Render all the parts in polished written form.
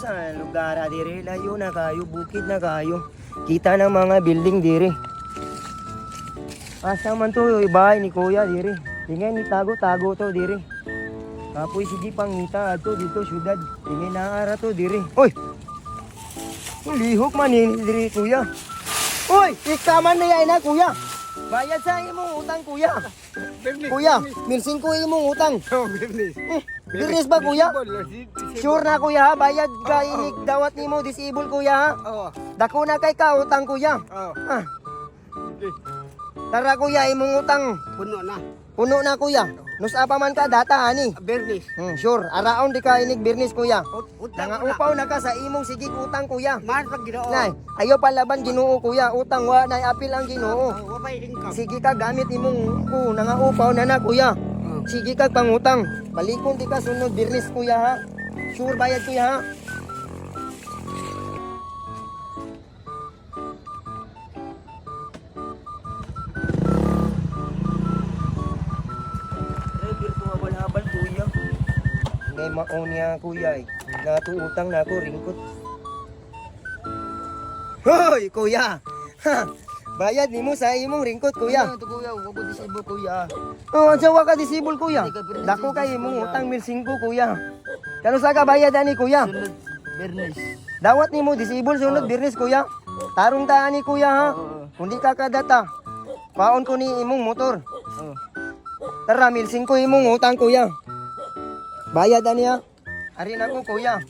Asa lugar dire, layo na kayo, bukid na kayo. Kita ng mga building dire. Asa man to yung bahay ni Kuya dire. Tingnan ni tago-tago to dire. Kapoy sige pangita ato dito syudad. Tingnan naara to dire. Hoy! Lihok man ini dire Kuya. Hoy! Ikaman na yan na Kuya. Bayad sa imong utang Kuya. Kuya, milsing ko imong utang. Business ba Kuya? Sure na Kuya ha? Bayad ka inig dawat nimo disable Kuya ha? Dako na kay ka utang Kuya. Ah. Tara Kuya imong utang. Puno na Kuya. Nusa pa man ka data ani. Bernis. Sure. Araon di ka inig business Kuya. Nangaupaw na ka sa imong sigig utang Kuya. Man pag Ginoo. Nay, ayo palaban Ginoo Kuya. Utang wa nay apil ang Ginoo. Wa may income. Sige ka gamit imong nangaupaw na Kuya. Sige ka pangutang. Balikon di ka sunod business Kuya ha. Sure bayad Kuya ha. Habal Kuya. Ngay maon niya Kuya eh. Natuutang na ako ringkot. Hoy Kuya. Ha! Bayad nimo sa imong ringkot Kuya. Ito Kuya, wa ko disable Kuya. Oh, jawa ka disable Kuya. Dako kay imong utang 1,500 Kuya. Kano sa ka bayad ani Kuya? Sunod Bernis. Dawat nimo disable sunod business Kuya. Tarong ta ani Kuya ha. Kundi ka kadata. Paon ko ni imong motor. Tara 1,500 imong utang Kuya. Bayad ani ha. Ari na ko Kuya.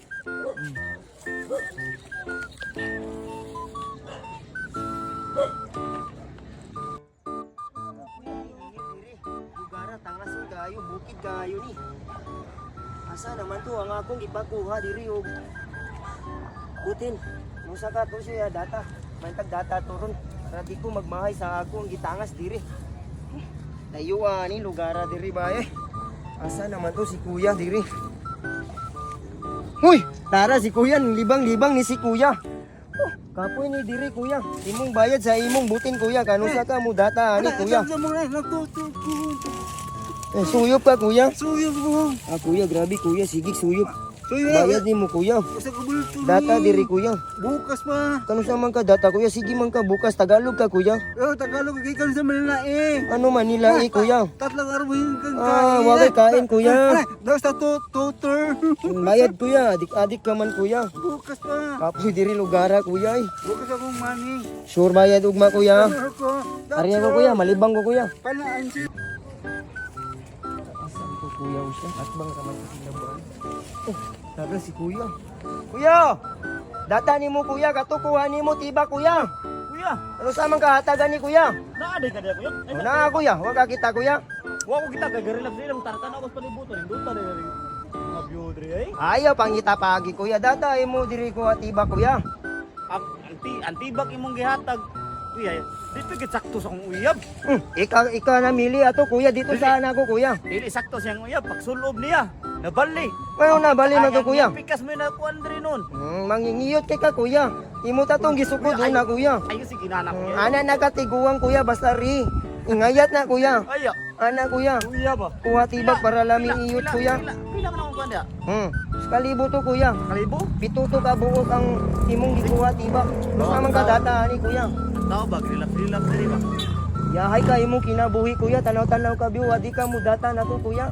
Lugara tangas kayo, bukid kayo ni. Asa naman to ang akong ipakuha diri og butin. Musa ka to siya data. Mantag data turon para di ko magmahay sa akong gitangas diri. Layo ani lugara diri ba eh. Asa naman to si Kuya diri. Huy, tara si Kuya libang-libang ni si Kuya. Oh, kapoy ni diri Kuya. Imong bayad sa imong butin Kuya. Kanusa ka mo data ani Kuya. Suyop ka Kuya. Suyop mo. Kuya grabe Kuya, sige suyop. Suyop. Bayad nimo Kuya. Usa ka bulto. Data diri Kuya. Bukas pa. Kanusa man ka data Kuya? Sige man ka bukas Tagalog ka Kuya. Tagalog gikan sa Manila eh. Ano Manila eh Kuya? Tatlong araw yung kang Wala kain Kuya. Daos ta tutor. Bayad Kuya, adik-adik ka man Kuya. Bukas pa. Kapoy diri lugara Kuya eh. Bukas akong money. Sure bayad ugma Kuya. Ako. Ari ako Kuya, malibang ko Kuya. Palaan si. Asan ko Kuya siya? At bang kaman ko sinabuan? Tara si Kuya. Kuya! Data ni mo Kuya, katukuha ni mo tiba Kuya. Kuya, Ano sa man kahatagan ni Kuya? naaday ka diya kuya? Ay, Na Kuya, wag ka kita Kuya. wa ko kita gagarelap silang tartana ko sa palibutan. Induta na rin mga biodre ay. Ayaw pangita pagi Kuya, data mo diri ko tiba Kuya. Antibak imong gihatag. Kuya, dito gid sakto sa akong uyab. Ika namili ato Kuya dito sa anak ko Kuya. Dili sakto siyang uyab, pagsulob niya. Nabali. Ano na bali man to Kuya? Pikas mo na kuan diri nun. Mangingiyot kay ka Kuya. Imo ta tong gisukod na Kuya. Ayo si ginana kuya. Ana nakatiguang Kuya basta ri. Ingayat na Kuya. Aya, Ana Kuya. kuya ba? Kuha tibak para lami iyot Kuya. Pila man akong kuan diya? Kalibo to Kuya. Kalibo? Pito to ka buok ang imong gikuha tibak. Basta man ka data ani Kuya. Tao ba relap diri ba? Yahay ka imong kinabuhi Kuya. Tanaw-tanaw ka biwa di ka mo data na to Kuya.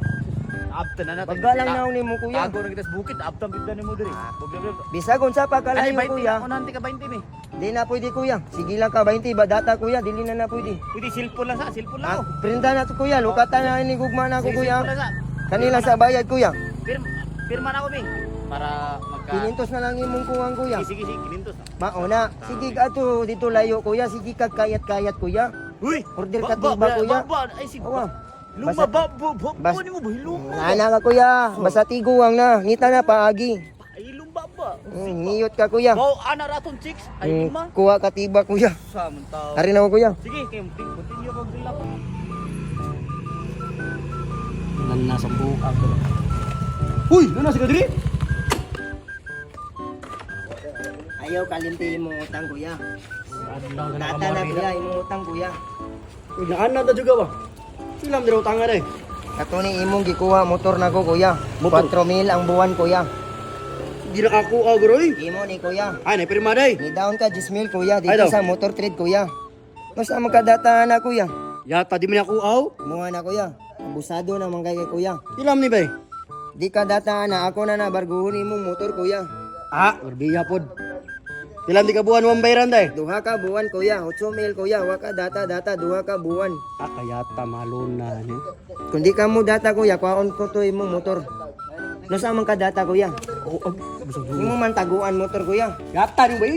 Abtan na natin. Paggalang naon nimo Kuya. Tago na kita sa bukid, abtan bigdan nimo diri. Problema. Bisag unsa pa Ay, kalayo 20 Kuya. na, unanti ka 20 mi. Di na pwede Kuya. Sige lang ka 20 ba data Kuya, dili na pwede. Pwede cellphone lang sa, cellphone lang ako. Printa na to Kuya, lukatan na ni gugma na ako Sige, Kuya. cellphone lang sa. Kanila sa bayad Kuya. Pirma na ako, Bing. Para magka... Kinintos na lang imong kuwang Kuya. Sige, kinintos na. Mauna, sige ato dito layo Kuya, sige kag kayat-kayat Kuya. Uy! Order ka tiba Kuya. Ay, si... Awa. Lumba, Basta- ba? Ano mo ba? Lumba. Ana ka Kuya, basta tiguang na, ngita na paagi. Ay, lumba ba? Ngiyot ka Kuya. Wow, ana raton chicks. Ay, luma. Kuha ka tiba Kuya. Samon tao. Ari na ko Kuya. Sige, kayo, continue kong dilap. Nasa buka ko. Uy! Ano si Kadri? Ayaw kalimti imong utang Kuya. Data na Kuya, imong utang Kuya. Uy, naan na juga ba? Silam dito utangan eh. Kato ni imong gikuha motor na ko Kuya. 4,000 ang buwan Kuya. Di nakakuha, groy. Imo ni kuya. Ay, naipirma day. Ni down ka 10,000 kuya Ay, dito daw. sa motor trade kuya. Basta magkadata na kuya. Yata, di mo nakakuha. Mga na kuya. Abusado na man kay kuya. Ilam ni bay. Di ka data na ako na barguhon imong motor kuya. Ah, orbiya pod. Ilam di ka buwan mong bayran day. Duha ka buwan kuya. 8,000 kuya. Wa ka data duha ka buwan. Ah, kayata, malon na. Ni. Kung di ka mo data kuya, kwaon ko to imong motor. No sa man ka data kuya? Oo, busog dulo. Imo man taguan motor kuya. Yata ni bay.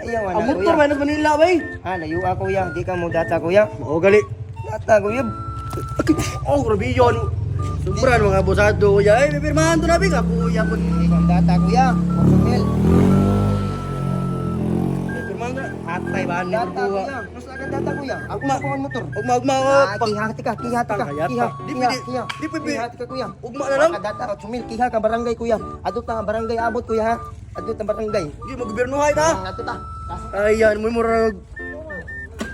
Ayaw Ang na motor, kuya. minus Manila, bay. Ah, layo ako kuya. Di ka mo data kuya. Oo, gali. Data kuya. Oh, grabe yun. Sobran mga busado, kuya. Ay, may pirmahan to na, bay. Kakuya po. Di ka data kuya. 8,000. May pirmahan to na. Atay, bahan ni Data Buwa. kuya. Mas agad data kuya. Ako Ma- kuha motor. Ugma, ugma, Ah, pag... kihati ka. Kayata. Kiha. Di Kiha. pwede. Kiha. Di pwede. Kihati ka kuya. Ugma na lang. Wala ka data. 8,000. Kiha ka barangay kuya. Adto ta nga barangay abot kuya ha. Adto ta barangay. Hindi, mag-gobyernuhay ta. Adto ta. Ayan, may murag.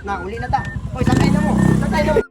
Na, uli na ta. Hoy, sakay na mo. Sakay na mo.